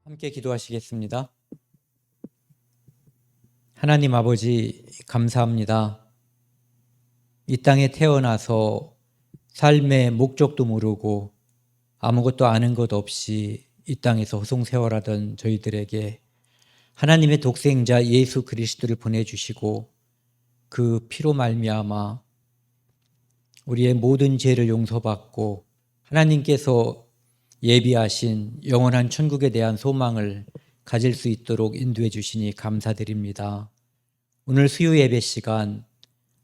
함께 기도하시겠습니다. 하나님 아버지, 감사합니다. 이 땅에 태어나서 삶의 목적도 모르고 아무것도 아는 것 없이 이 땅에서 허송세월하던 저희들에게 하나님의 독생자 예수 그리스도를 보내주시고 그 피로 말미암아 우리의 모든 죄를 용서받고 하나님께서 예비하신 영원한 천국에 대한 소망을 가질 수 있도록 인도해 주시니 감사드립니다. 오늘 수요 예배 시간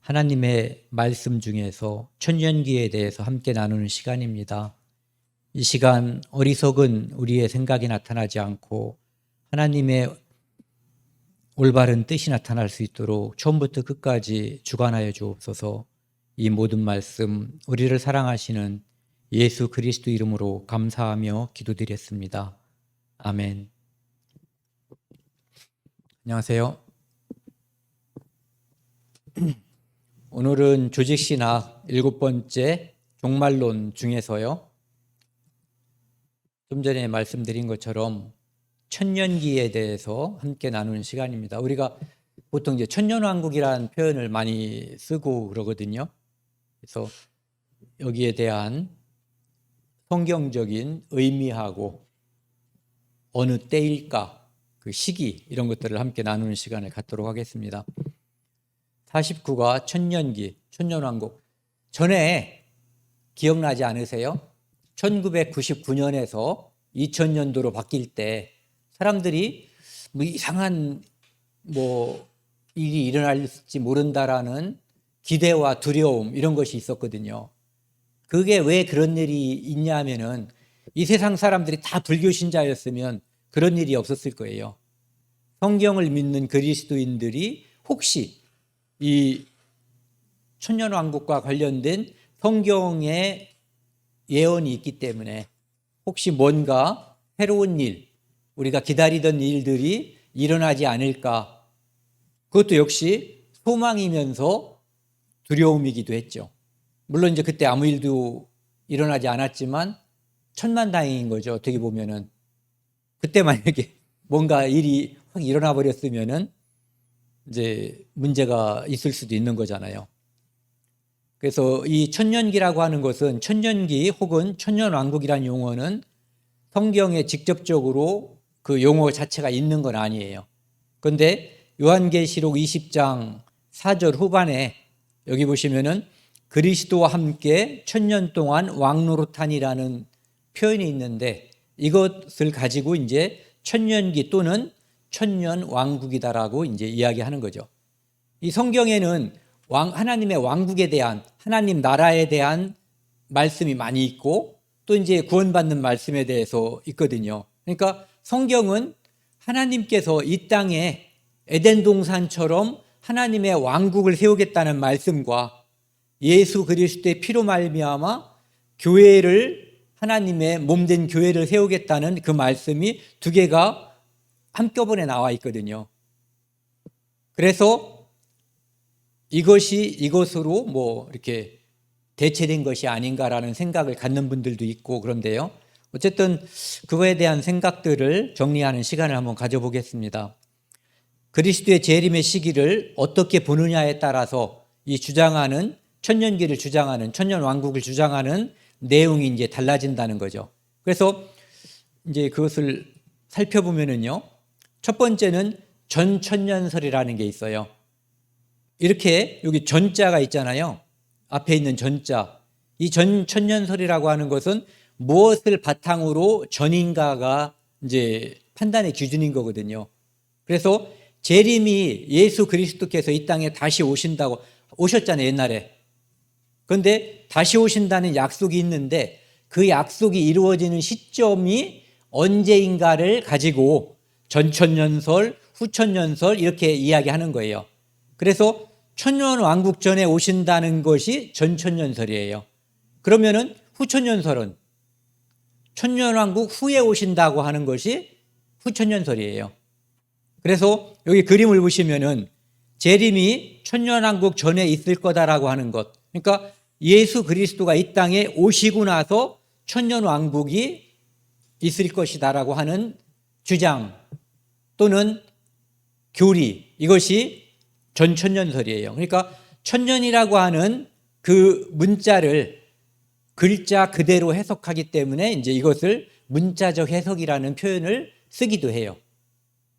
하나님의 말씀 중에서 천년기에 대해서 함께 나누는 시간입니다. 이 시간 어리석은 우리의 생각이 나타나지 않고 하나님의 올바른 뜻이 나타날 수 있도록 처음부터 끝까지 주관하여 주옵소서. 이 모든 말씀 우리를 사랑하시는 예수 그리스도 이름으로 감사하며 기도드렸습니다. 아멘. 안녕하세요. 오늘은 조직신학 7번째 종말론 중에서요. 좀 전에 말씀드린 것처럼 천년기에 대해서 함께 나누는 시간입니다. 우리가 보통 이제 천년왕국이라는 표현을 많이 쓰고 그러거든요. 그래서 여기에 대한 성경적인 의미하고 어느 때일까, 그 시기 이런 것들을 함께 나누는 시간을 갖도록 하겠습니다. 49가 천년기, 천년왕국. 전에 기억나지 않으세요? 1999년에서 2000년도로 바뀔 때 사람들이 이상한 일이 일어날지 모른다라는 기대와 두려움 이런 것이 있었거든요. 그게 왜 그런 일이 있냐면은 이 세상 사람들이 다 불교 신자였으면 그런 일이 없었을 거예요. 성경을 믿는 그리스도인들이 혹시 이 천년왕국과 관련된 성경의 예언이 있기 때문에 혹시 뭔가 새로운 일, 우리가 기다리던 일들이 일어나지 않을까, 그것도 역시 소망이면서 두려움이기도 했죠. 물론 이제 그때 아무 일도 일어나지 않았지만 천만다행인 거죠. 어떻게 보면은 그때 만약에 뭔가 일이 확 일어나 버렸으면은 이제 문제가 있을 수도 있는 거잖아요. 그래서 이 천년기라고 하는 것은 천년기 혹은 천년왕국이라는 용어는 성경에 직접적으로 그 용어 자체가 있는 건 아니에요. 그런데 요한계시록 20장 4절 후반에 여기 보시면은 그리스도와 함께 천년 동안 왕노릇하니라는 표현이 있는데 이것을 가지고 이제 천년기 또는 천년왕국이다라고 이제 이야기하는 거죠. 이 성경에는 하나님의 왕국에 대한, 하나님 나라에 대한 말씀이 많이 있고 또 이제 구원받는 말씀에 대해서 있거든요. 그러니까 성경은 하나님께서 이 땅에 에덴 동산처럼 하나님의 왕국을 세우겠다는 말씀과 예수 그리스도의 피로 말미암아 교회를, 하나님의 몸된 교회를 세우겠다는 그 말씀이 두 개가 한꺼번에 나와 있거든요. 그래서 이것이 이것으로 이렇게 대체된 것이 아닌가라는 생각을 갖는 분들도 있고 그런데요. 어쨌든 그거에 대한 생각들을 정리하는 시간을 한번 가져보겠습니다. 그리스도의 재림의 시기를 어떻게 보느냐에 따라서 이 주장하는 천년기를 주장하는, 천년왕국을 주장하는 내용이 이제 달라진다는 거죠. 그래서 이제 그것을 살펴보면은요. 첫 번째는 전천년설이라는 게 있어요. 이렇게 여기 전자가 있잖아요. 앞에 있는 전자. 이 전천년설이라고 하는 것은 무엇을 바탕으로 전인가가 이제 판단의 기준인 거거든요. 그래서 재림이 예수 그리스도께서 이 땅에 다시 오셨잖아요, 옛날에. 그런데 다시 오신다는 약속이 있는데 그 약속이 이루어지는 시점이 언제인가를 가지고 전천년설, 후천년설 이렇게 이야기하는 거예요. 그래서 천년왕국 전에 오신다는 것이 전천년설이에요. 그러면은 후천년설은 천년왕국 후에 오신다고 하는 것이 후천년설이에요. 그래서 여기 그림을 보시면은 재림이 천년왕국 전에 있을 거다라고 하는 것. 그러니까 예수 그리스도가 이 땅에 오시고 나서 천년왕국이 있을 것이다라고 하는 주장 또는 교리, 이것이 전천년설이에요. 그러니까 천년이라고 하는 그 문자를 글자 그대로 해석하기 때문에 이제 이것을 문자적 해석이라는 표현을 쓰기도 해요.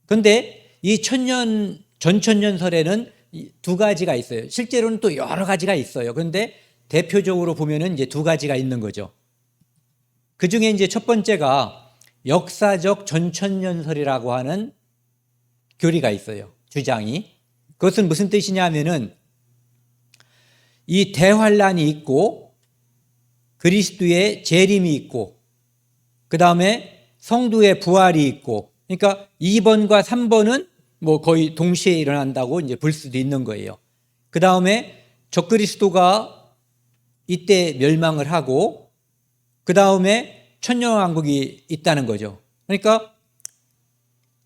그런데 이 전천년설에는 두 가지가 있어요. 실제로는 또 여러 가지가 있어요. 그런데 대표적으로 보면은 이제 두 가지가 있는 거죠. 그 중에 이제 첫 번째가 역사적 전천년설이라고 하는 교리가 있어요. 주장이. 그것은 무슨 뜻이냐 하면은 이 대환란이 있고 그리스도의 재림이 있고 그 다음에 성도의 부활이 있고, 그러니까 2번과 3번은 뭐 거의 동시에 일어난다고 이제 볼 수도 있는 거예요. 그 다음에 적그리스도가 이때 멸망을 하고 그 다음에 천년왕국이 있다는 거죠. 그러니까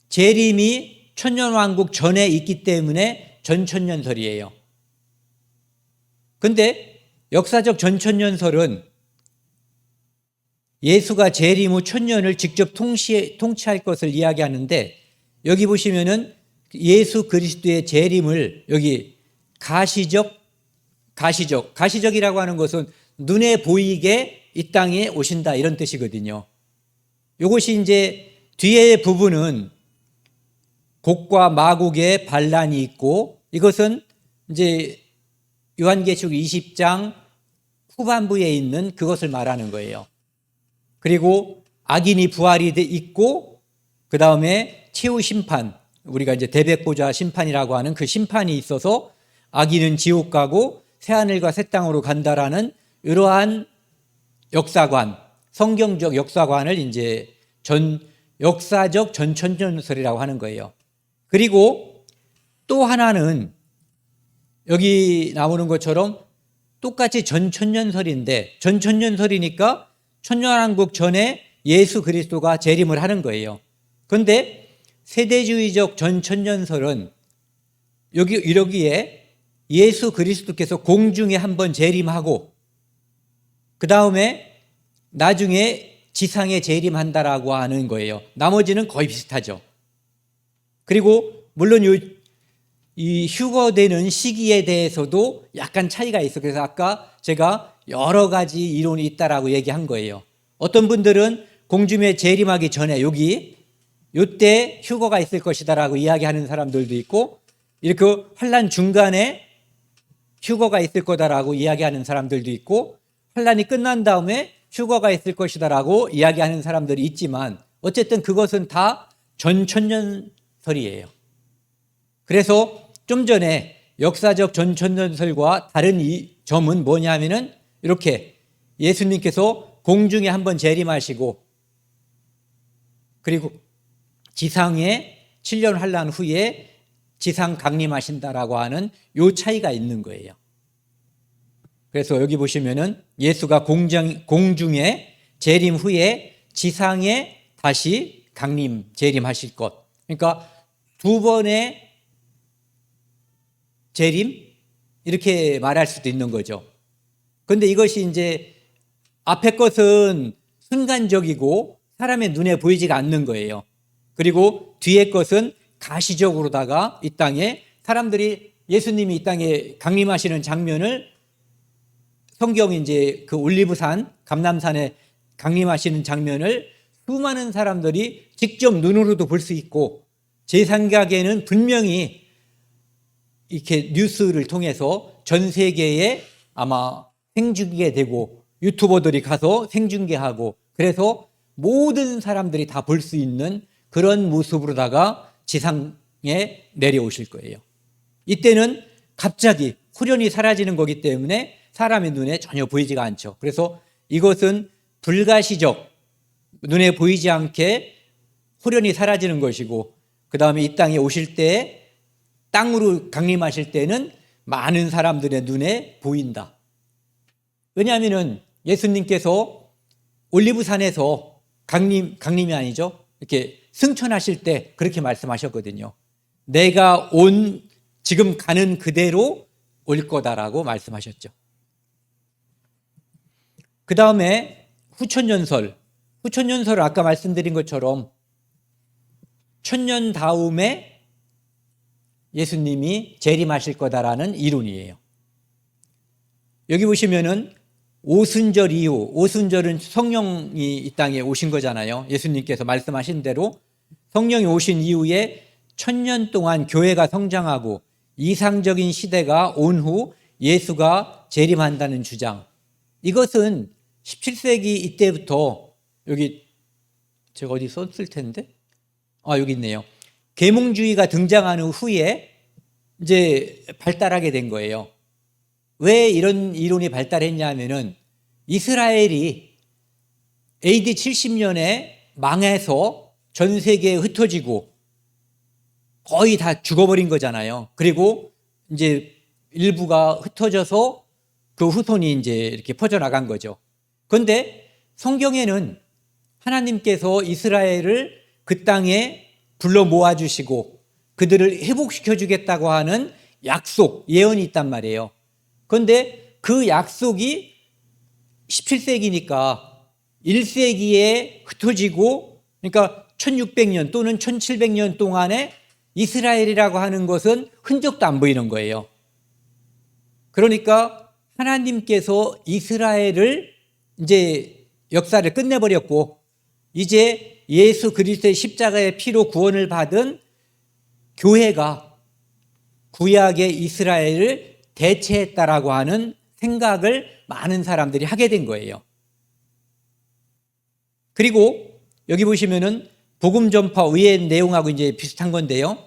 재림이 천년왕국 전에 있기 때문에 전천년설이에요. 그런데 역사적 전천년설은 예수가 재림 후 천년을 직접 통치할 것을 이야기하는데, 여기 보시면은 예수 그리스도의 재림을 여기 가시적이라고 하는 것은 눈에 보이게 이 땅에 오신다, 이런 뜻이거든요. 이것이 이제 뒤에 부분은 곡과 마곡의 반란이 있고, 이것은 이제 요한계시록 20장 후반부에 있는 그것을 말하는 거예요. 그리고 악인이 부활이 있고 그 다음에 최후 심판, 우리가 이제 대백보좌 심판이라고 하는 그 심판이 있어서 악인은 지옥 가고 새하늘과 새 땅으로 간다라는 이러한 역사관, 성경적 역사관을 이제 역사적 전천년설이라고 하는 거예요. 그리고 또 하나는 여기 나오는 것처럼 똑같이 전천년설인데, 전천년설이니까 천년왕국 전에 예수 그리스도가 재림을 하는 거예요. 그런데 세대주의적 전천년설은 이러기에 예수 그리스도께서 공중에 한번 재림하고 그 다음에 나중에 지상에 재림한다라고 하는 거예요. 나머지는 거의 비슷하죠. 그리고 물론 이 휴거되는 시기에 대해서도 약간 차이가 있어요. 그래서 아까 제가 여러 가지 이론이 있다라고 얘기한 거예요. 어떤 분들은 공중에 재림하기 전에 요때 휴거가 있을 것이다라고 이야기하는 사람들도 있고, 이렇게 환란 중간에 휴거가 있을 거다라고 이야기하는 사람들도 있고, 환란이 끝난 다음에 휴거가 있을 것이다라고 이야기하는 사람들이 있지만, 어쨌든 그것은 다 전천년설이에요. 그래서 좀 전에 역사적 전천년설과 다른 이 점은 뭐냐 하면은 이렇게 예수님께서 공중에 한번 재림하시고 그리고 지상에 7년 환란 후에 지상 강림하신다라고 하는 요 차이가 있는 거예요. 그래서 여기 보시면은 예수가 공중에 재림 후에 지상에 다시 재림하실 것. 그러니까 두 번의 재림? 이렇게 말할 수도 있는 거죠. 그런데 이것이 이제 앞에 것은 순간적이고 사람의 눈에 보이지가 않는 거예요. 그리고 뒤에 것은 가시적으로다가 이 땅에 사람들이 예수님이 이 땅에 강림하시는 장면을 성경 이제 그 올리브산, 감람산에 강림하시는 장면을 수많은 사람들이 직접 눈으로도 볼 수 있고, 제 생각에는 분명히 이렇게 뉴스를 통해서 전 세계에 아마 생중계되고 유튜버들이 가서 생중계하고, 그래서 모든 사람들이 다 볼 수 있는 그런 모습으로다가 지상에 내려오실 거예요. 이때는 갑자기 후련히 사라지는 거기 때문에 사람의 눈에 전혀 보이지가 않죠. 그래서 이것은 불가시적, 눈에 보이지 않게 후련히 사라지는 것이고, 그 다음에 이 땅에 오실 때, 땅으로 강림하실 때는 많은 사람들의 눈에 보인다. 왜냐하면 예수님께서 올리브산에서 강림이 아니죠, 이렇게 승천하실 때 그렇게 말씀하셨거든요. 내가 지금 가는 그대로 올 거다라고 말씀하셨죠. 그 다음에 후천년설을 아까 말씀드린 것처럼 천년 다음에 예수님이 재림하실 거다라는 이론이에요. 여기 보시면은 오순절 이후, 오순절은 성령이 이 땅에 오신 거잖아요. 예수님께서 말씀하신 대로 성령이 오신 이후에 천년 동안 교회가 성장하고 이상적인 시대가 온 후 예수가 재림한다는 주장. 이것은 17세기 이때부터, 여기 제가 어디 썼을 텐데, 여기 있네요. 계몽주의가 등장한 후에 이제 발달하게 된 거예요. 왜 이런 이론이 발달했냐면은 이스라엘이 AD 70년에 망해서 전 세계에 흩어지고 거의 다 죽어버린 거잖아요. 그리고 이제 일부가 흩어져서 그 후손이 이제 이렇게 퍼져나간 거죠. 그런데 성경에는 하나님께서 이스라엘을 그 땅에 불러 모아주시고 그들을 회복시켜 주겠다고 하는 약속, 예언이 있단 말이에요. 그런데 그 약속이 17세기니까 1세기에 흩어지고, 그러니까 1600년 또는 1700년 동안에 이스라엘이라고 하는 것은 흔적도 안 보이는 거예요. 그러니까 하나님께서 이스라엘을 이제 역사를 끝내버렸고, 이제 예수 그리스도의 십자가의 피로 구원을 받은 교회가 구약의 이스라엘을 대체했다라고 하는 생각을 많은 사람들이 하게 된 거예요. 그리고 여기 보시면은 복음 전파 위의 내용하고 이제 비슷한 건데요.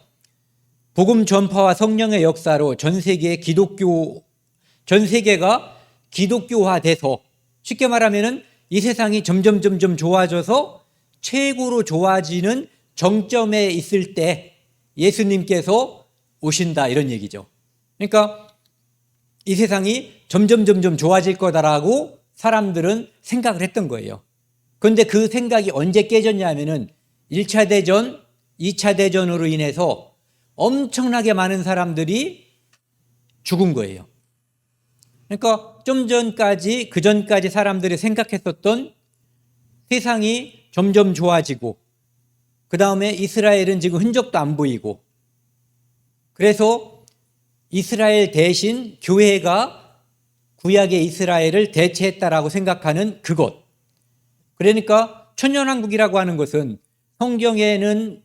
복음 전파와 성령의 역사로 전 세계가 기독교화돼서, 쉽게 말하면은 이 세상이 점점 좋아져서 최고로 좋아지는 정점에 있을 때 예수님께서 오신다, 이런 얘기죠. 그러니까 이 세상이 점점 좋아질 거다라고 사람들은 생각을 했던 거예요. 그런데 그 생각이 언제 깨졌냐면은 1차 대전, 2차 대전으로 인해서 엄청나게 많은 사람들이 죽은 거예요. 그러니까 그 전까지 사람들이 생각했었던 세상이 점점 좋아지고, 그 다음에 이스라엘은 지금 흔적도 안 보이고, 그래서 이스라엘 대신 교회가 구약의 이스라엘을 대체했다라고 생각하는 그것. 그러니까 천년왕국이라고 하는 것은 성경에는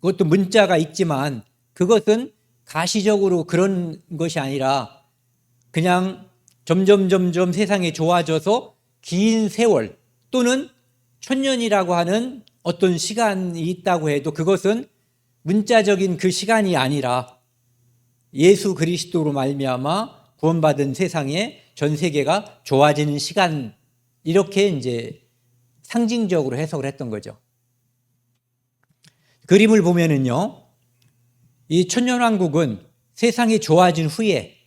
그것도 문자가 있지만 그것은 가시적으로 그런 것이 아니라 그냥 점점 세상이 좋아져서 긴 세월 또는 천년이라고 하는 어떤 시간이 있다고 해도 그것은 문자적인 그 시간이 아니라 예수 그리스도로 말미암아 구원받은 세상에 전 세계가 좋아지는 시간, 이렇게 이제 상징적으로 해석을 했던 거죠. 그림을 보면은요, 이 천년왕국은 세상이 좋아진 후에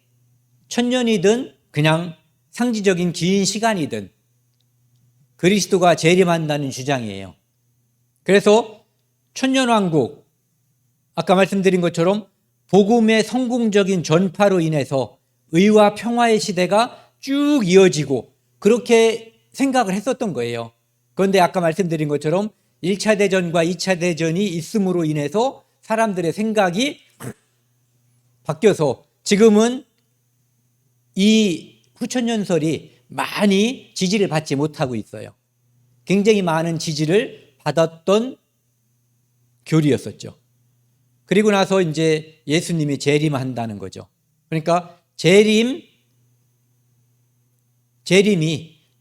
천년이든 그냥 상징적인 긴 시간이든 그리스도가 재림한다는 주장이에요. 그래서 천년왕국, 아까 말씀드린 것처럼 복음의 성공적인 전파로 인해서 의와 평화의 시대가 쭉 이어지고 그렇게 생각을 했었던 거예요. 그런데 아까 말씀드린 것처럼 1차 대전과 2차 대전이 있음으로 인해서 사람들의 생각이 바뀌어서 지금은 이 후천년설이 많이 지지를 받지 못하고 있어요. 굉장히 많은 지지를 받았던 교리였었죠. 그리고 나서 이제 예수님이 재림한다는 거죠. 그러니까 재림이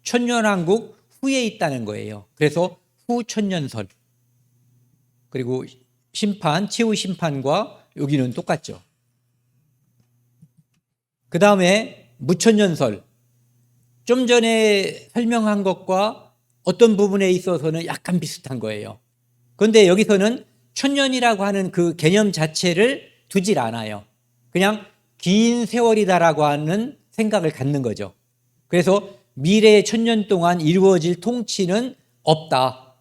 천년왕국 후에 있다는 거예요. 그래서 후천년설. 그리고 최후 심판과 여기는 똑같죠. 그 다음에 무천년설. 좀 전에 설명한 것과 어떤 부분에 있어서는 약간 비슷한 거예요. 그런데 여기서는 천년이라고 하는 그 개념 자체를 두질 않아요. 그냥 긴 세월이다라고 하는 생각을 갖는 거죠. 그래서 미래의 천년 동안 이루어질 통치는 없다.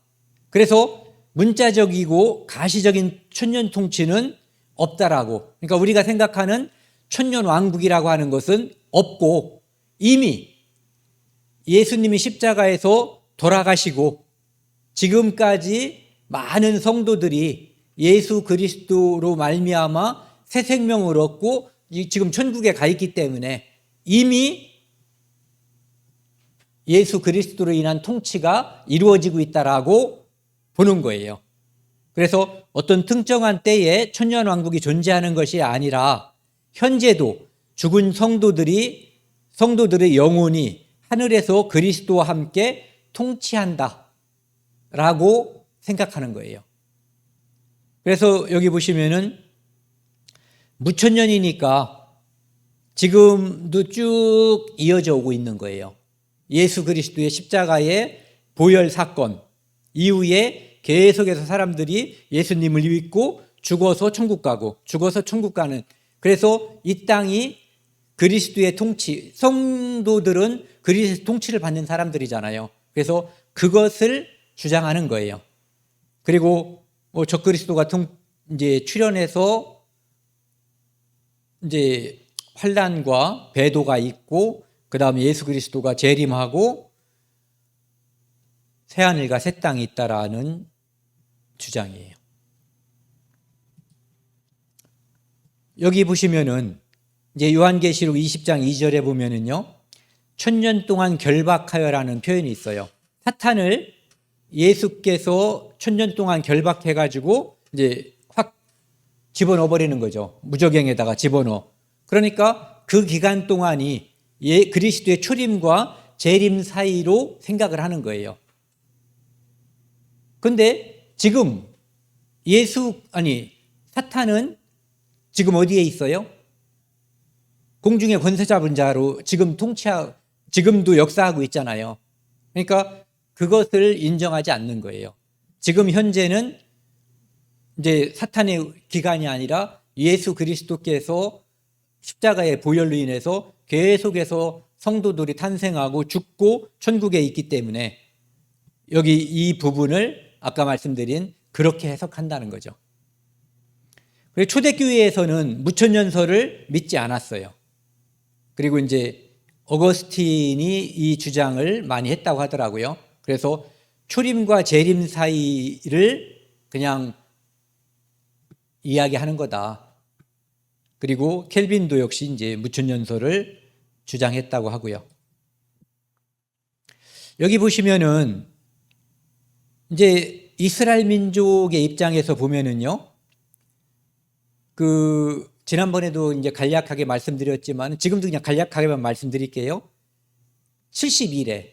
그래서 문자적이고 가시적인 천년 통치는 없다라고. 그러니까 우리가 생각하는 천년 왕국이라고 하는 것은 없고, 이미 예수님이 십자가에서 돌아가시고 지금까지 많은 성도들이 예수 그리스도로 말미암아 새 생명을 얻고 지금 천국에 가 있기 때문에 이미 예수 그리스도로 인한 통치가 이루어지고 있다라고 보는 거예요. 그래서 어떤 특정한 때에 천년왕국이 존재하는 것이 아니라 현재도 죽은 성도들의 영혼이 하늘에서 그리스도와 함께 통치한다라고 생각하는 거예요. 그래서 여기 보시면은 무천년이니까 지금도 쭉 이어져 오고 있는 거예요. 예수 그리스도의 십자가의 보혈 사건 이후에 계속해서 사람들이 예수님을 믿고 죽어서 천국 가고 죽어서 천국 가는, 그래서 이 땅이 그리스도의 통치, 성도들은 그리스도의 통치를 받는 사람들이잖아요. 그래서 그것을 주장하는 거예요. 그리고 적그리스도가 이제 출현해서 이제 환난과 배도가 있고, 그 다음에 예수 그리스도가 재림하고 새하늘과 새 땅이 있다라는 주장이에요. 여기 보시면은 이제 요한계시록 20장 2절에 보면은요, 천년 동안 결박하여라는 표현이 있어요. 사탄을 예수께서 천년 동안 결박해가지고 이제 확 집어넣어 버리는 거죠. 무저갱에다가 집어넣어. 그러니까 그 기간 동안이 그리스도의 초림과 재림 사이로 생각을 하는 거예요. 근데 지금 사탄은 지금 어디에 있어요? 공중의 권세 잡은 자로 지금도 역사하고 있잖아요. 그러니까 그것을 인정하지 않는 거예요. 지금 현재는 이제 사탄의 기간이 아니라 예수 그리스도께서 십자가의 보혈로 인해서 계속해서 성도들이 탄생하고 죽고 천국에 있기 때문에 여기 이 부분을 아까 말씀드린 그렇게 해석한다는 거죠. 그리고 초대교회에서는 무천년설을 믿지 않았어요. 그리고 이제 어거스틴이 이 주장을 많이 했다고 하더라고요. 그래서 초림과 재림 사이를 그냥 이야기하는 거다. 그리고 켈빈도 역시 이제 무천년설을 주장했다고 하고요. 여기 보시면은 이제 이스라엘 민족의 입장에서 보면은요, 지난번에도 이제 간략하게 말씀드렸지만 지금도 그냥 간략하게만 말씀드릴게요. 70일에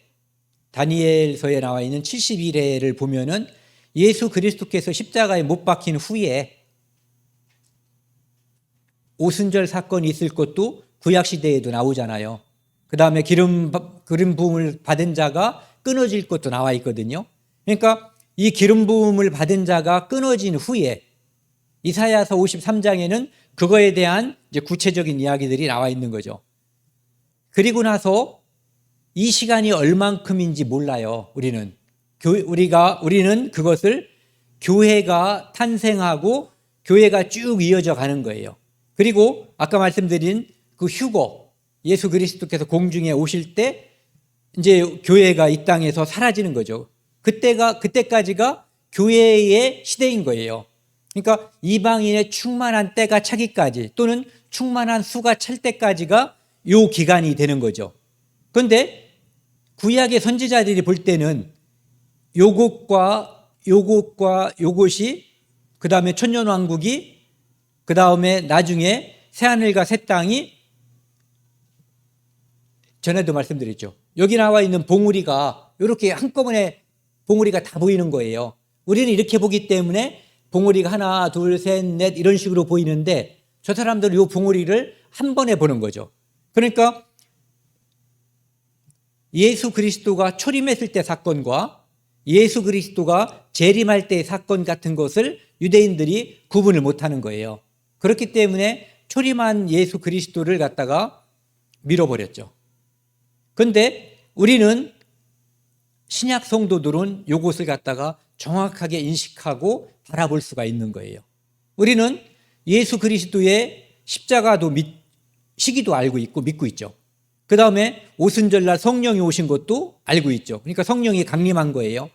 다니엘서에 나와 있는 70일에를 보면은 예수 그리스도께서 십자가에 못 박힌 후에 오순절 사건이 있을 것도 구약시대에도 나오잖아요. 그 다음에 기름 부음을 받은 자가 끊어질 것도 나와 있거든요. 그러니까 이 기름 부음을 받은 자가 끊어진 후에 이사야서 53장에는 그거에 대한 이제 구체적인 이야기들이 나와 있는 거죠. 그리고 나서 이 시간이 얼만큼인지 몰라요. 우리는 그것을 교회가 탄생하고 교회가 쭉 이어져 가는 거예요. 그리고 아까 말씀드린 그 휴거, 예수 그리스도께서 공중에 오실 때 이제 교회가 이 땅에서 사라지는 거죠. 그때까지가 교회의 시대인 거예요. 그러니까 이방인의 충만한 때가 차기까지 또는 충만한 수가 찰 때까지가 요 기간이 되는 거죠. 그런데 구약의 선지자들이 볼 때는 요것과 요것이 그 다음에 천년왕국이 그 다음에 나중에 새하늘과 새 땅이 전에도 말씀드렸죠. 여기 나와 있는 봉우리가 이렇게 한꺼번에 봉우리가 다 보이는 거예요. 우리는 이렇게 보기 때문에 봉우리가 하나, 둘, 셋, 넷 이런 식으로 보이는데 저 사람들은 이 봉우리를 한 번에 보는 거죠. 그러니까 예수 그리스도가 초림했을 때 사건과 예수 그리스도가 재림할 때의 사건 같은 것을 유대인들이 구분을 못하는 거예요. 그렇기 때문에 초림한 예수 그리스도를 갖다가 밀어버렸죠. 그런데 우리는 신약 성도들은 이것을 갖다가 정확하게 인식하고 바라볼 수가 있는 거예요. 우리는 예수 그리스도의 십자가도 시기도 알고 있고 믿고 있죠. 그 다음에 오순절날 성령이 오신 것도 알고 있죠. 그러니까 성령이 강림한 거예요.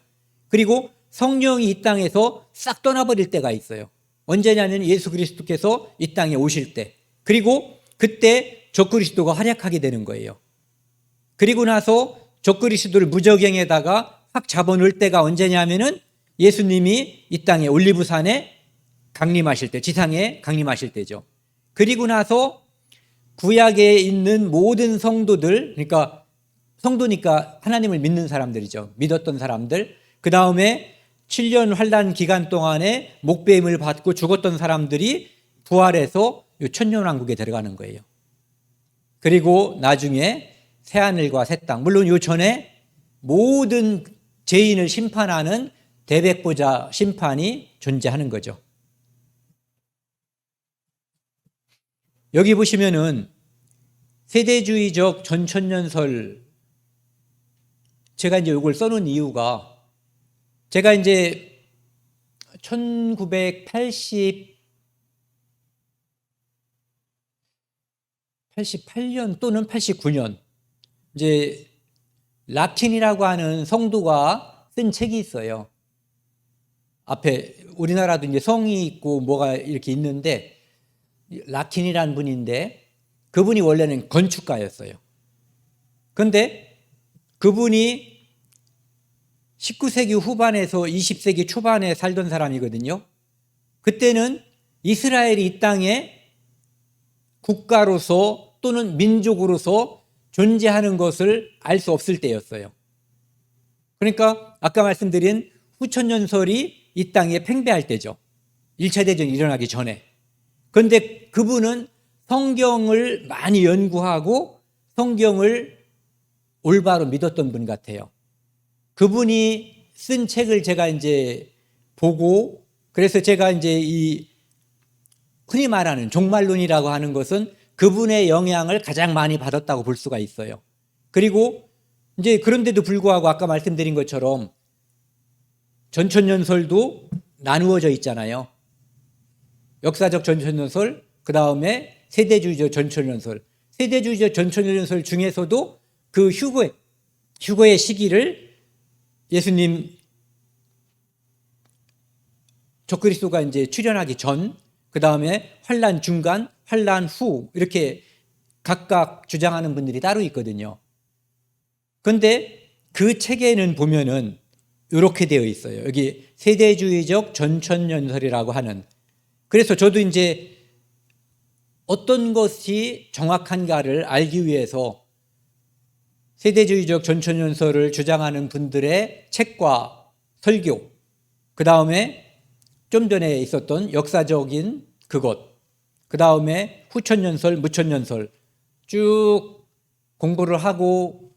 그리고 성령이 이 땅에서 싹 떠나버릴 때가 있어요. 언제냐면 예수 그리스도께서 이 땅에 오실 때, 그리고 그때 적그리스도가 활약하게 되는 거예요. 그리고 나서 적그리스도를 무저갱에다가 확 잡아놓을 때가 언제냐면은 예수님이 이 땅에 올리브산에 강림하실 때, 지상에 강림하실 때죠. 그리고 나서 구약에 있는 모든 성도들, 그러니까 성도니까 하나님을 믿는 사람들이죠. 믿었던 사람들. 그 다음에 7년 환란 기간 동안에 목배임을 받고 죽었던 사람들이 부활해서 천년왕국에 들어가는 거예요. 그리고 나중에 새하늘과 새 땅, 물론 요 전에 모든 죄인을 심판하는 대백보자 심판이 존재하는 거죠. 여기 보시면은 세대주의적 전천년설, 제가 이제 이걸 써놓은 이유가, 제가 이제 1988년 또는 89년, 이제 라킨이라고 하는 성도가 쓴 책이 있어요. 앞에 우리나라도 이제 성이 있고 뭐가 이렇게 있는데, 라킨이라는 분인데 그분이 원래는 건축가였어요. 그런데 그분이 19세기 후반에서 20세기 초반에 살던 사람이거든요. 그때는 이스라엘이 이 땅에 국가로서 또는 민족으로서 존재하는 것을 알 수 없을 때였어요. 그러니까 아까 말씀드린 후천년설이 이 땅에 팽배할 때죠. 1차 대전이 일어나기 전에. 그런데 그분은 성경을 많이 연구하고 성경을 올바로 믿었던 분 같아요. 그분이 쓴 책을 제가 이제 보고, 그래서 제가 이제 이 흔히 말하는 종말론이라고 하는 것은 그분의 영향을 가장 많이 받았다고 볼 수가 있어요. 그리고 이제 그런데도 불구하고 아까 말씀드린 것처럼 전천년설도 나누어져 있잖아요. 역사적 전천년설, 그 다음에 세대주의적 전천년설. 세대주의적 전천년설 중에서도 그 휴거의 시기를 예수님 적그리스도가 이제 출현하기 전, 그 다음에 환란 중간, 환란 후 이렇게 각각 주장하는 분들이 따로 있거든요. 그런데 그 책에는 보면은 이렇게 되어 있어요. 여기 세대주의적 전천년설이라고 하는. 그래서 저도 이제 어떤 것이 정확한가를 알기 위해서 세대주의적 전천년설을 주장하는 분들의 책과 설교, 그 다음에 좀 전에 있었던 역사적인 그것, 그 다음에 후천년설, 무천년설 쭉 공부를 하고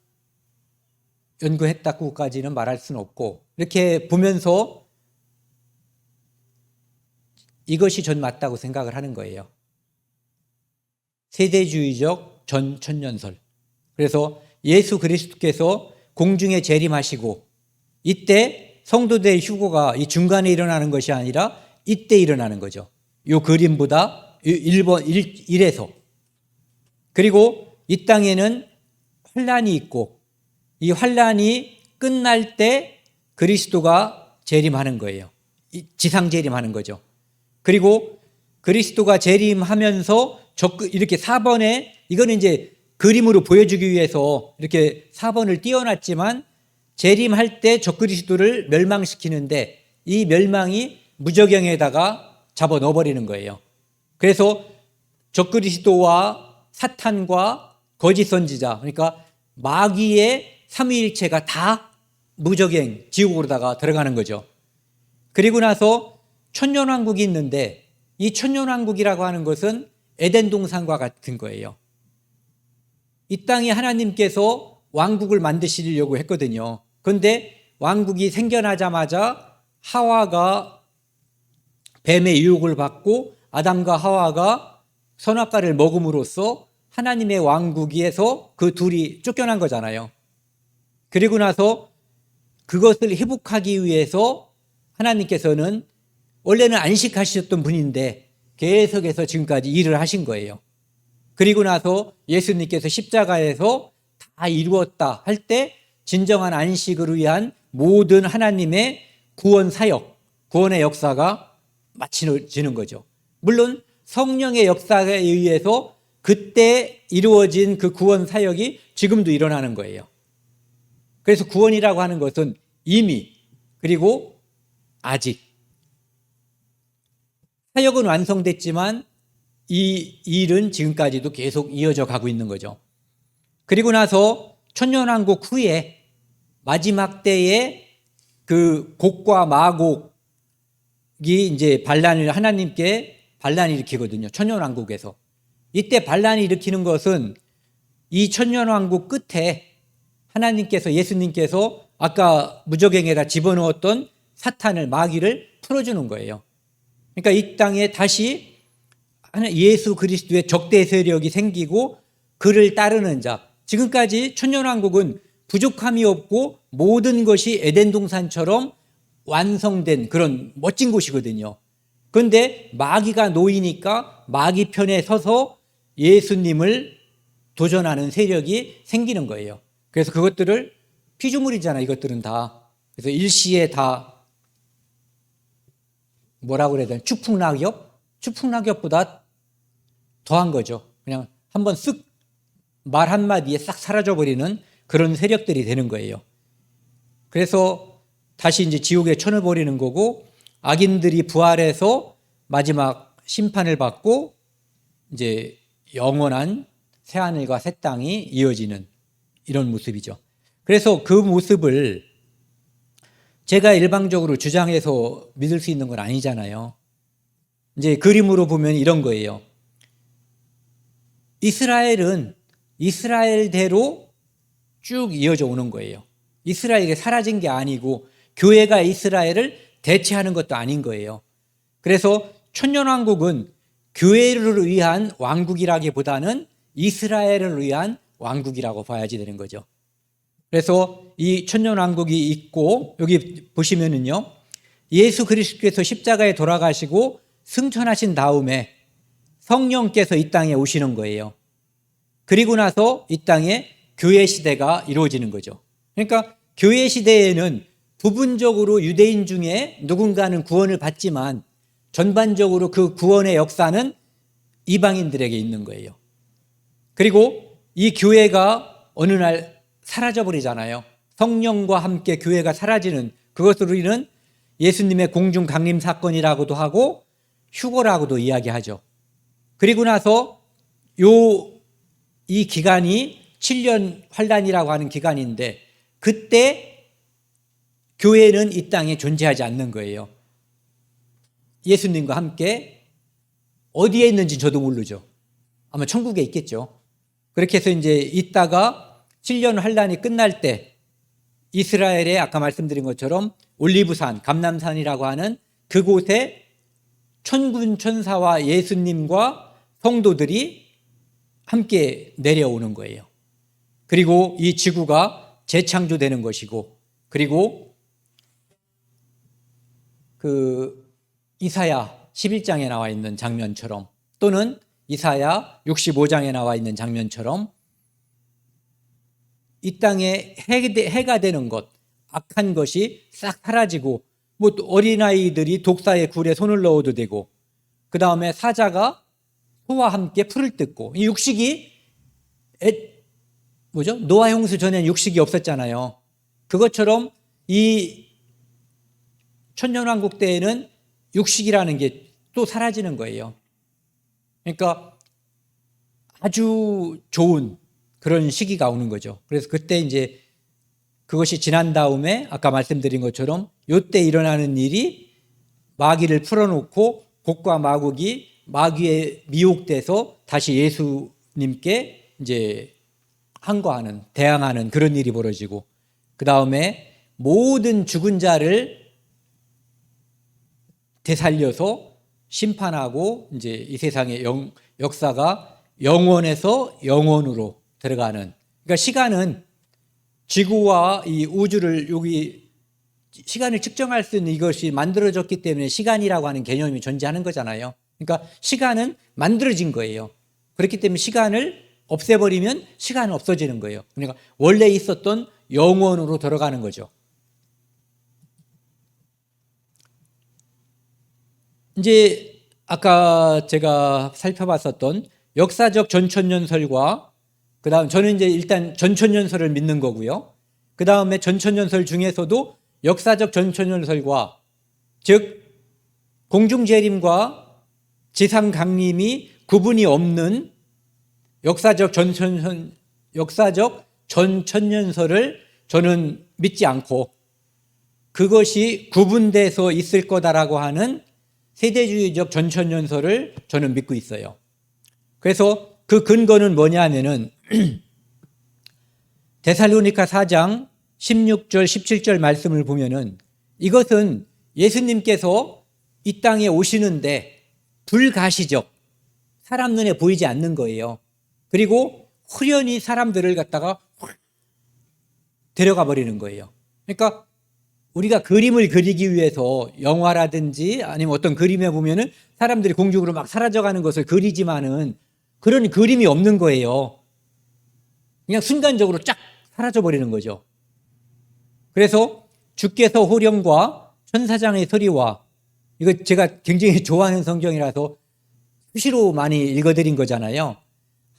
연구했다고까지는 말할 수는 없고, 이렇게 보면서 이것이 전 맞다고 생각을 하는 거예요. 세대주의적 전천년설. 그래서 예수 그리스도께서 공중에 재림하시고 이때 성도들의 휴거가 이 중간에 일어나는 것이 아니라 이때 일어나는 거죠. 이 그림보다 1에서. 그리고 이 땅에는 환란이 있고 이 환란이 끝날 때 그리스도가 재림하는 거예요. 지상 재림하는 거죠. 그리고 그리스도가 재림하면서 이렇게 4번에, 이거는 이제 그림으로 보여주기 위해서 이렇게 4번을 띄워놨지만, 재림할 때 적그리스도를 멸망시키는데 이 멸망이 무저갱에다가 잡아 넣어버리는 거예요. 그래서 적그리스도와 사탄과 거짓 선지자, 그러니까 마귀의 삼위일체가 다 무저갱 지옥으로다가 들어가는 거죠. 그리고 나서 천년왕국이 있는데 이 천년왕국이라고 하는 것은 에덴 동산과 같은 거예요. 이 땅에 하나님께서 왕국을 만드시려고 했거든요. 그런데 왕국이 생겨나자마자 하와가 뱀의 유혹을 받고 아담과 하와가 선악과를 먹음으로써 하나님의 왕국에서 그 둘이 쫓겨난 거잖아요. 그리고 나서 그것을 회복하기 위해서 하나님께서는 원래는 안식하셨던 분인데 계속해서 지금까지 일을 하신 거예요. 그리고 나서 예수님께서 십자가에서 다 이루었다 할 때 진정한 안식을 위한 모든 하나님의 구원 사역, 구원의 역사가 마치는 거죠. 물론 성령의 역사에 의해서 그때 이루어진 그 구원 사역이 지금도 일어나는 거예요. 그래서 구원이라고 하는 것은 이미 그리고 아직 사역은 완성됐지만 이 일은 지금까지도 계속 이어져 가고 있는 거죠. 그리고 나서 천년왕국 후에 마지막 때에 그 곡과 마곡이 이제 하나님께 반란을 일으키거든요. 천년왕국에서. 이때 반란을 일으키는 것은 이 천년왕국 끝에 하나님께서, 예수님께서 아까 무저갱에다 집어넣었던 사탄을, 마귀를 풀어주는 거예요. 그러니까 이 땅에 다시 예수 그리스도의 적대 세력이 생기고 그를 따르는 자. 지금까지 천년왕국은 부족함이 없고 모든 것이 에덴 동산처럼 완성된 그런 멋진 곳이거든요. 그런데 마귀가 놓이니까 마귀 편에 서서 예수님을 도전하는 세력이 생기는 거예요. 그래서 그것들을 피조물이잖아요. 이것들은 다. 그래서 일시에 다 뭐라고 그래야 되나? 추풍낙엽보다 더한 거죠. 그냥 한번 쓱 말 한마디에 싹 사라져버리는 그런 세력들이 되는 거예요. 그래서 다시 이제 지옥에 쳐넣어버리는 거고, 악인들이 부활해서 마지막 심판을 받고 이제 영원한 새하늘과 새 땅이 이어지는 이런 모습이죠. 그래서 그 모습을 제가 일방적으로 주장해서 믿을 수 있는 건 아니잖아요. 이제 그림으로 보면 이런 거예요. 이스라엘은 이스라엘대로 쭉 이어져 오는 거예요. 이스라엘이 사라진 게 아니고 교회가 이스라엘을 대체하는 것도 아닌 거예요. 그래서 천년왕국은 교회를 위한 왕국이라기보다는 이스라엘을 위한 왕국이라고 봐야지 되는 거죠. 그래서 이 천년왕국이 있고, 여기 보시면은요, 예수 그리스도께서 십자가에 돌아가시고 승천하신 다음에 성령께서 이 땅에 오시는 거예요. 그리고 나서 이 땅에 교회 시대가 이루어지는 거죠. 그러니까 교회 시대에는 부분적으로 유대인 중에 누군가는 구원을 받지만 전반적으로 그 구원의 역사는 이방인들에게 있는 거예요. 그리고 이 교회가 어느 날 사라져버리잖아요. 성령과 함께 교회가 사라지는, 그것으로 우리는 예수님의 공중 강림 사건이라고도 하고 휴거라고도 이야기하죠. 그리고 나서 이 기간이 7년 환란이라고 하는 기간인데, 그때 교회는 이 땅에 존재하지 않는 거예요. 예수님과 함께 어디에 있는지 저도 모르죠. 아마 천국에 있겠죠. 그렇게 해서 이제 있다가 7년 환란이 끝날 때 이스라엘의 아까 말씀드린 것처럼 올리브산, 감람산이라고 하는 그곳에 천군 천사와 예수님과 성도들이 함께 내려오는 거예요. 그리고 이 지구가 재창조되는 것이고, 그리고 그 이사야 11장에 나와 있는 장면처럼, 또는 이사야 65장에 나와 있는 장면처럼 이 땅에 해가 되는 것, 악한 것이 싹 사라지고, 뭐 어린아이들이 독사의 굴에 손을 넣어도 되고, 그 다음에 사자가 소와 함께 풀을 뜯고, 이 육식이 노아 홍수 전에는 육식이 없었잖아요. 그것처럼 이 천년왕국 때에는 육식이라는 게 또 사라지는 거예요. 그러니까 아주 좋은 그런 시기가 오는 거죠. 그래서 그때 이제 그것이 지난 다음에 아까 말씀드린 것처럼 이때 일어나는 일이 마귀를 풀어놓고 곡과 마곡이 마귀에 미혹돼서 다시 예수님께 이제 항거하는, 대항하는 그런 일이 벌어지고, 그 다음에 모든 죽은 자를 되살려서 심판하고 이제 이 세상의 역사가 영원에서 영원으로 들어가는. 그러니까 시간은 지구와 이 우주를 여기 시간을 측정할 수 있는 이것이 만들어졌기 때문에 시간이라고 하는 개념이 존재하는 거잖아요. 그러니까 시간은 만들어진 거예요. 그렇기 때문에 시간을 없애버리면 시간은 없어지는 거예요. 그러니까 원래 있었던 영원으로 들어가는 거죠. 이제 아까 제가 살펴봤었던 역사적 전천년설과 그다음 저는 이제 일단 전천년설을 믿는 거고요. 그다음에 전천년설 중에서도 역사적 전천년설과 즉 공중재림과 지상강림이 구분이 없는 역사적 전천년설을 저는 믿지 않고 그것이 구분돼서 있을 거다라고 하는 세대주의적 전천년설을 저는 믿고 있어요. 그래서 그 근거는 뭐냐면은 데살로니가 4장 16절 17절 말씀을 보면은 이것은 예수님께서 이 땅에 오시는데 불가시적 사람 눈에 보이지 않는 거예요. 그리고 후련히 사람들을 갖다가 데려가 버리는 거예요. 그러니까 우리가 그림을 그리기 위해서 영화라든지 아니면 어떤 그림에 보면은 사람들이 공중으로 막 사라져가는 것을 그리지만은 그런 그림이 없는 거예요. 그냥 순간적으로 쫙 사라져버리는 거죠. 그래서 주께서 호령과 천사장의 소리와 이거 제가 굉장히 좋아하는 성경이라서 수시로 많이 읽어드린 거잖아요.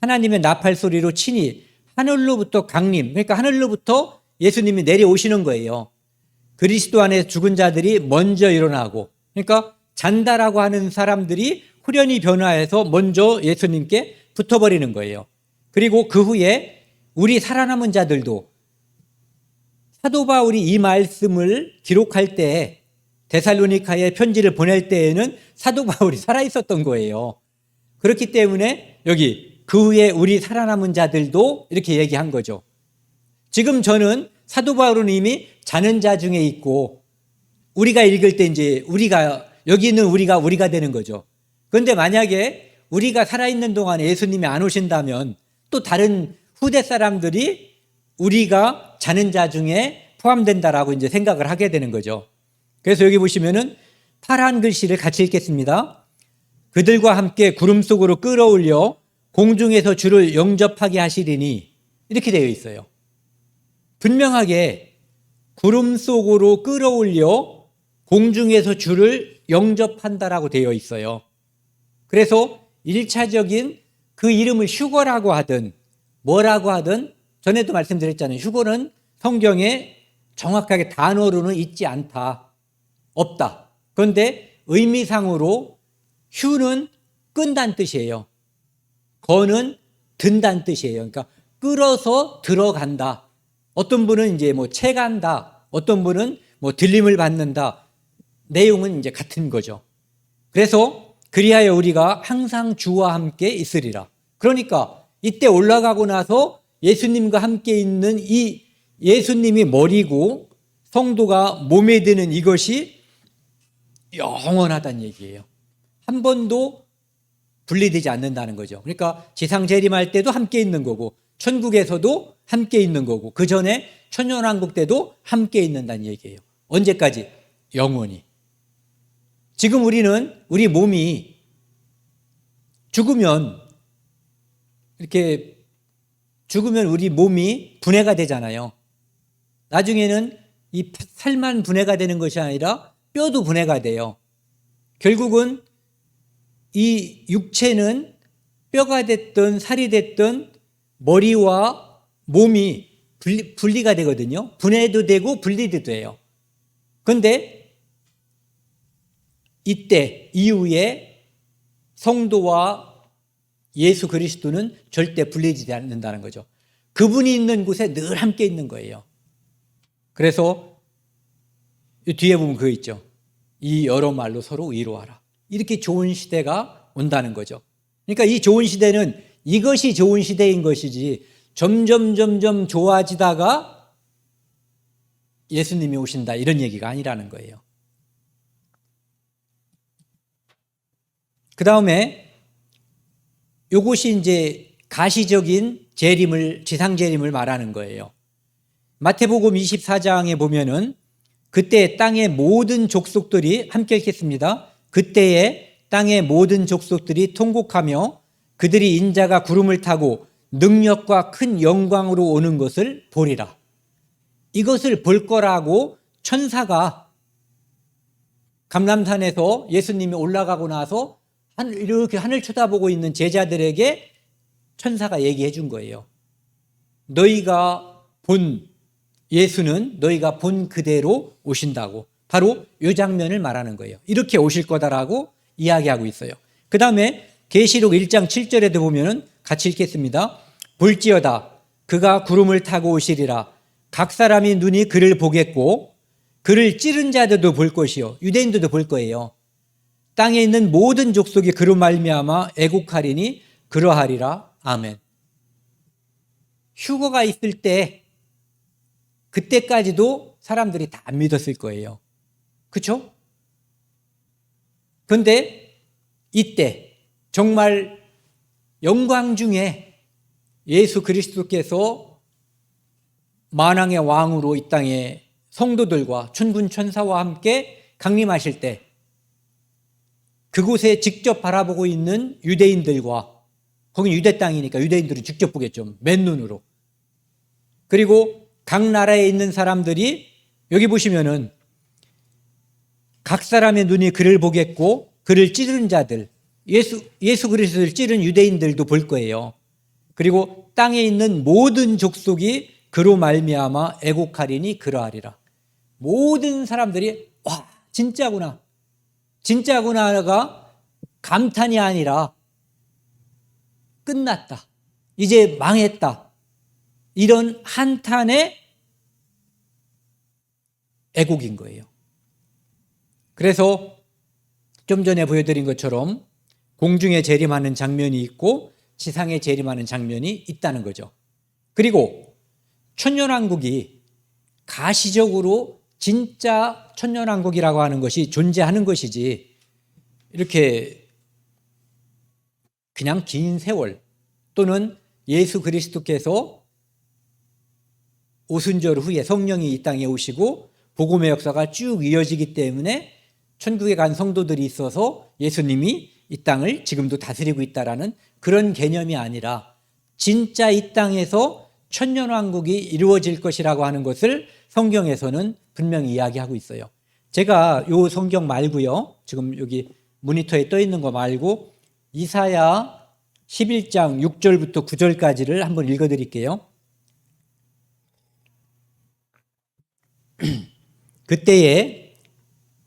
하나님의 나팔 소리로 친히 하늘로부터 강림, 그러니까 하늘로부터 예수님이 내려오시는 거예요. 그리스도 안에 죽은 자들이 먼저 일어나고, 그러니까 잔다라고 하는 사람들이 후련히 변화해서 먼저 예수님께 붙어버리는 거예요. 그리고 그 후에 우리 살아남은 자들도 사도 바울이 이 말씀을 기록할 때 데살로니가에 편지를 보낼 때에는 사도 바울이 살아있었던 거예요. 그렇기 때문에 여기 그 후에 우리 살아남은 자들도 이렇게 얘기한 거죠. 지금 저는 사도 바울은 이미 자는 자 중에 있고 우리가 읽을 때 이제 우리가 여기 있는 우리가 되는 거죠. 그런데 만약에 우리가 살아있는 동안에 예수님이 안 오신다면 또 다른 후대 사람들이 우리가 자는 자 중에 포함된다라고 이제 생각을 하게 되는 거죠. 그래서 여기 보시면은 파란 글씨를 같이 읽겠습니다. 그들과 함께 구름 속으로 끌어올려 공중에서 주를 영접하게 하시리니 이렇게 되어 있어요. 분명하게 구름 속으로 끌어올려 공중에서 주를 영접한다라고 되어 있어요. 그래서 1차적인 그 이름을 휴거라고 하든 뭐라고 하든 전에도 말씀드렸잖아요. 휴거는 성경에 정확하게 단어로는 있지 않다. 없다. 그런데 의미상으로 휴는 끈다는 뜻이에요. 거는 든다는 뜻이에요. 그러니까 끌어서 들어간다. 어떤 분은 이제 뭐 채간다. 어떤 분은 뭐 들림을 받는다. 내용은 이제 같은 거죠. 그래서 그리하여 우리가 항상 주와 함께 있으리라. 그러니까 이때 올라가고 나서 예수님과 함께 있는 이 예수님이 머리고 성도가 몸에 드는 이것이 영원하다는 얘기예요. 한 번도 분리되지 않는다는 거죠. 그러니까 지상 재림할 때도 함께 있는 거고 천국에서도 함께 있는 거고 그 전에 천년왕국 때도 함께 있는다는 얘기예요. 언제까지? 영원히. 지금 우리는 우리 몸이 죽으면 우리 몸이 분해가 되잖아요. 나중에는 이 살만 분해가 되는 것이 아니라 뼈도 분해가 돼요. 결국은 이 육체는 뼈가 됐든 살이 됐든 머리와 몸이 분리가 되거든요. 분해도 되고 분리도 돼요. 그런데 이때 이후에 성도와 예수 그리스도는 절대 분리되지 않는다는 거죠. 그분이 있는 곳에 늘 함께 있는 거예요. 그래서 이 뒤에 보면 그거 있죠. 이 여러 말로 서로 위로하라. 이렇게 좋은 시대가 온다는 거죠. 그러니까 이 좋은 시대는 이것이 좋은 시대인 것이지 점점 좋아지다가 예수님이 오신다 이런 얘기가 아니라는 거예요. 그 다음에 이것이 이제 가시적인 지상 재림을 말하는 거예요. 마태복음 24장에 보면은 그때 땅의 모든 족속들이 함께 읽겠습니다. 그때에 땅의 모든 족속들이 통곡하며 그들이 인자가 구름을 타고 능력과 큰 영광으로 오는 것을 보리라. 이것을 볼 거라고 천사가 감람산에서 예수님이 올라가고 나서 이렇게 하늘 쳐다보고 있는 제자들에게 천사가 얘기해 준 거예요. 너희가 본 예수는 너희가 본 그대로 오신다고. 바로 이 장면을 말하는 거예요. 이렇게 오실 거다라고 이야기하고 있어요. 그 다음에 계시록 1장 7절에도 보면은 같이 읽겠습니다. 볼지어다 그가 구름을 타고 오시리라. 각 사람이 눈이 그를 보겠고 그를 찌른 자들도 볼 것이요. 유대인들도 볼 거예요. 땅에 있는 모든 족속이 그로 말미암아 애곡하리니 그러하리라. 아멘. 휴거가 있을 때 그때까지도 사람들이 다 안 믿었을 거예요. 그렇죠? 그런데 이때 정말 영광 중에 예수 그리스도께서 만왕의 왕으로 이 땅에 성도들과 천군 천사와 함께 강림하실 때 그곳에 직접 바라보고 있는 유대인들과, 거긴 유대 땅이니까 유대인들은 직접 보겠죠. 맨눈으로. 그리고 각 나라에 있는 사람들이 여기 보시면은 각 사람의 눈이 그를 보겠고 그를 찌른 자들, 예수 그리스도를 찌른 유대인들도 볼 거예요. 그리고 땅에 있는 모든 족속이 그로 말미암아 애곡하리니 그러하리라. 모든 사람들이 와, 진짜구나. 진짜구나가 감탄이 아니라 끝났다. 이제 망했다. 이런 한탄의 애곡인 거예요. 그래서 좀 전에 보여드린 것처럼 공중에 재림하는 장면이 있고 지상에 재림하는 장면이 있다는 거죠. 그리고 천년왕국이 가시적으로 진짜 천년왕국이라고 하는 것이 존재하는 것이지 이렇게 그냥 긴 세월 또는 예수 그리스도께서 오순절 후에 성령이 이 땅에 오시고 복음의 역사가 쭉 이어지기 때문에 천국에 간 성도들이 있어서 예수님이 이 땅을 지금도 다스리고 있다라는 그런 개념이 아니라 진짜 이 땅에서 천년왕국이 이루어질 것이라고 하는 것을 성경에서는 분명히 이야기하고 있어요. 제가 이 성경 말고요, 지금 여기 모니터에 떠 있는 거 말고 이사야 11장 6절부터 9절까지를 한번 읽어드릴게요. 그때에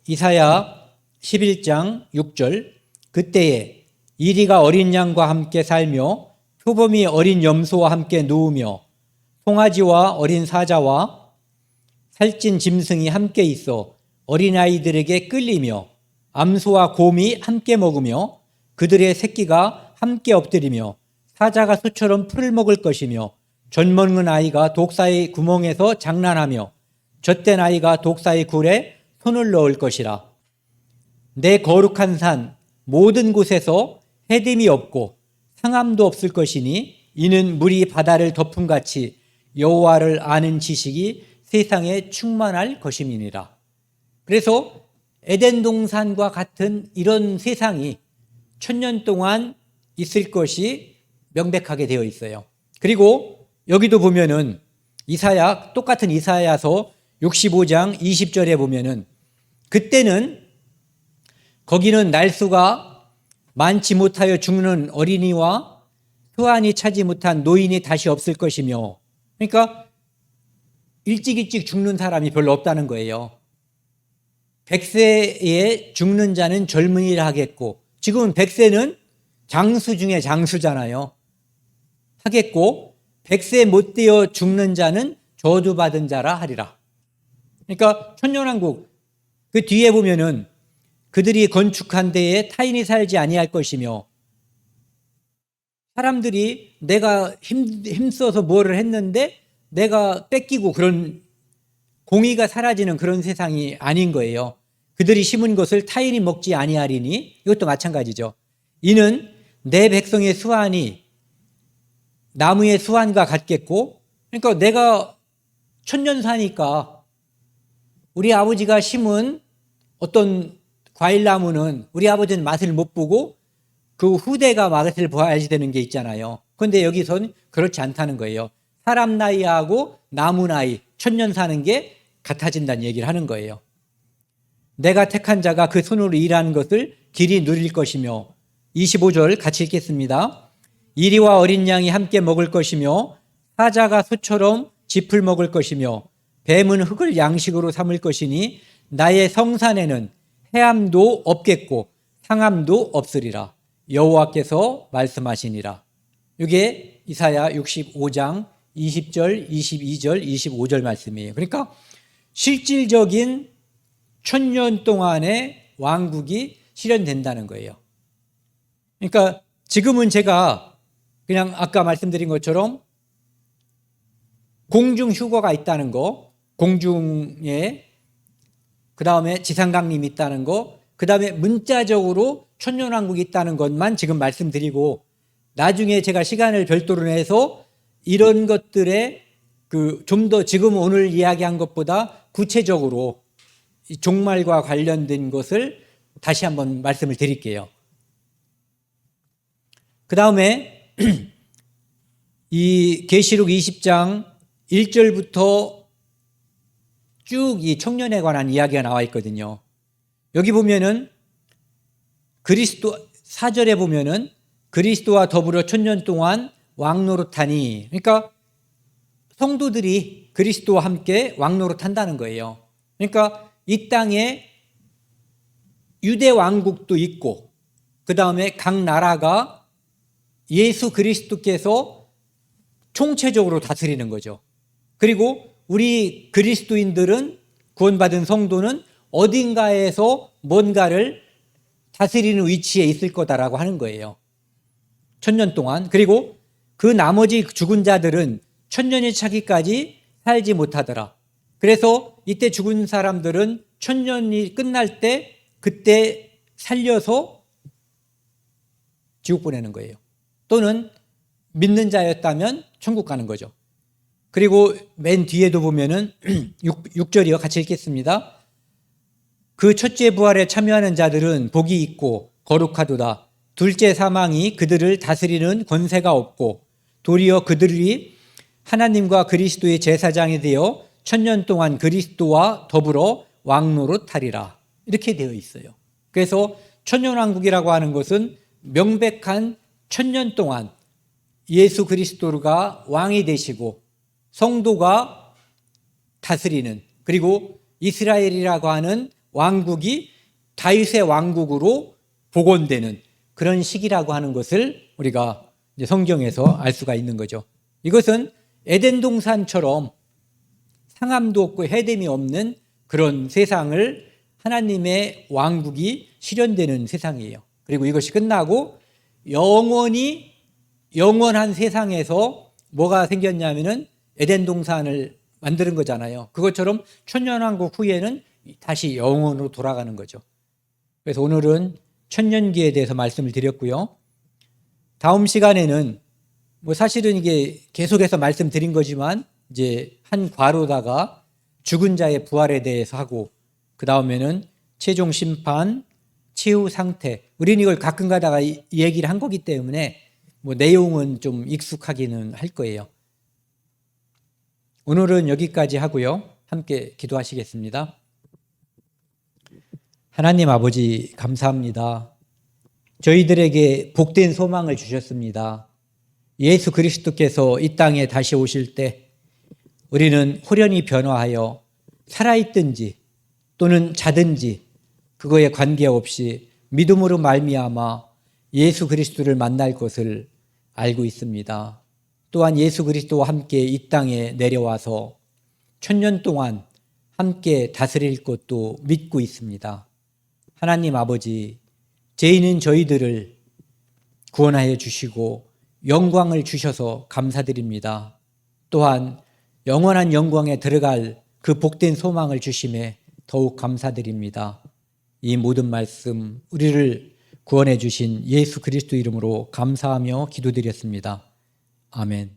이사야 11장 6절 그때에 이리가 어린 양과 함께 살며 표범이 어린 염소와 함께 누우며 송아지와 어린 사자와 살찐 짐승이 함께 있어 어린아이들에게 끌리며 암소와 곰이 함께 먹으며 그들의 새끼가 함께 엎드리며 사자가 소처럼 풀을 먹을 것이며 젖먹는 아이가 독사의 구멍에서 장난하며 젖된 아이가 독사의 굴에 손을 넣을 것이라. 내 거룩한 산 모든 곳에서 해됨이 없고 상함도 없을 것이니 이는 물이 바다를 덮음같이 여호와를 아는 지식이 세상에 충만할 것임이니라. 그래서 에덴 동산과 같은 이런 세상이 천년 동안 있을 것이 명백하게 되어 있어요. 그리고 여기도 보면은 똑같은 이사야서 65장 20절에 보면은 그때는 거기는 날수가 많지 못하여 죽는 어린이와 수완이 차지 못한 노인이 다시 없을 것이며, 그러니까 일찍 죽는 사람이 별로 없다는 거예요. 100세에 죽는 자는 젊은이라 하겠고, 지금은 100세는 장수 중에 장수잖아요. 하겠고 100세 못 되어 죽는 자는 저주받은 자라 하리라. 그러니까 천년왕국 그 뒤에 보면은 그들이 건축한 데에 타인이 살지 아니할 것이며, 사람들이 내가 힘써서 뭐를 했는데 내가 뺏기고 그런 공의가 사라지는 그런 세상이 아닌 거예요. 그들이 심은 것을 타인이 먹지 아니하리니, 이것도 마찬가지죠. 이는 내 백성의 수완이 나무의 수완과 같겠고, 그러니까 내가 천년 사니까 우리 아버지가 심은 어떤 과일나무는 우리 아버지는 맛을 못 보고 그 후대가 맛을 봐야지 되는 게 있잖아요. 그런데 여기서는 그렇지 않다는 거예요. 사람 나이하고 나무 나이, 천년 사는 게 같아진다는 얘기를 하는 거예요. 내가 택한 자가 그 손으로 일하는 것을 길이 누릴 것이며 25절 같이 읽겠습니다. 이리와 어린 양이 함께 먹을 것이며 사자가 소처럼 짚을 먹을 것이며 뱀은 흙을 양식으로 삼을 것이니 나의 성산에는 해함도 없겠고 상함도 없으리라. 여호와께서 말씀하시니라. 이게 이사야 65장 20절, 22절, 25절 말씀이에요. 그러니까 실질적인 1000년 동안의 왕국이 실현된다는 거예요. 그러니까 지금은 제가 그냥 아까 말씀드린 것처럼 공중 휴거가 있다는 거, 공중에 그 다음에 지상강림이 있다는 거, 그 다음에 문자적으로 천년왕국이 있다는 것만 지금 말씀드리고 나중에 제가 시간을 별도로 내서 이런 것들에 좀 더 지금 오늘 이야기한 것보다 구체적으로 종말과 관련된 것을 다시 한번 말씀을 드릴게요. 그 다음에 이 계시록 20장 1절부터 쭉 이 청년에 관한 이야기가 나와 있거든요. 여기 보면은 그리스도 4절에 보면은 그리스도와 더불어 1000년 동안 왕노릇하니, 그러니까 성도들이 그리스도와 함께 왕노릇한다는 거예요. 그러니까 이 땅에 유대 왕국도 있고 그 다음에 각 나라가 예수 그리스도께서 총체적으로 다스리는 거죠. 그리고 우리 그리스도인들은, 구원받은 성도는 어딘가에서 뭔가를 다스리는 위치에 있을 거다라고 하는 거예요. 1000년 동안. 그리고 그 나머지 죽은 자들은 1000년이 차기까지 살지 못하더라. 그래서 이때 죽은 사람들은 1000년이 끝날 때 그때 살려서 지옥 보내는 거예요. 또는 믿는 자였다면 천국 가는 거죠. 그리고 맨 뒤에도 보면은 6절이요. 같이 읽겠습니다. 그 첫째 부활에 참여하는 자들은 복이 있고 거룩하도다. 둘째 사망이 그들을 다스리는 권세가 없고 도리어 그들이 하나님과 그리스도의 제사장이 되어 1000년 동안 그리스도와 더불어 왕노릇하리라. 이렇게 되어 있어요. 그래서 천년왕국이라고 하는 것은 명백한 1000년 동안 예수 그리스도가 왕이 되시고 성도가 다스리는, 그리고 이스라엘이라고 하는 왕국이 다윗의 왕국으로 복원되는 그런 시기라고 하는 것을 우리가 이제 성경에서 알 수가 있는 거죠. 이것은 에덴 동산처럼 상함도 없고 해됨이 없는 그런 세상을 하나님의 왕국이 실현되는 세상이에요. 그리고 이것이 끝나고 영원한 세상에서 뭐가 생겼냐면은 에덴 동산을 만드는 거잖아요. 그것처럼 천년왕국 후에는 다시 영원으로 돌아가는 거죠. 그래서 오늘은 천년기에 대해서 말씀을 드렸고요. 다음 시간에는 사실은 이게 계속해서 말씀드린 거지만 이제 한 괄호다가 죽은 자의 부활에 대해서 하고, 그 다음에는 최종 심판, 최후 상태. 우리는 이걸 가끔 가다가 이 얘기를 한 거기 때문에 내용은 좀 익숙하기는 할 거예요. 오늘은 여기까지 하고요. 함께 기도하시겠습니다. 하나님 아버지 감사합니다. 저희들에게 복된 소망을 주셨습니다. 예수 그리스도께서 이 땅에 다시 오실 때 우리는 홀연히 변화하여 살아있든지 또는 자든지 그거에 관계없이 믿음으로 말미암아 예수 그리스도를 만날 것을 알고 있습니다. 또한 예수 그리스도와 함께 이 땅에 내려와서 1000년 동안 함께 다스릴 것도 믿고 있습니다. 하나님 아버지, 죄인은 저희들을 구원하여 주시고 영광을 주셔서 감사드립니다. 또한 영원한 영광에 들어갈 그 복된 소망을 주심에 더욱 감사드립니다. 이 모든 말씀 우리를 구원해 주신 예수 그리스도 이름으로 감사하며 기도드렸습니다. 아멘.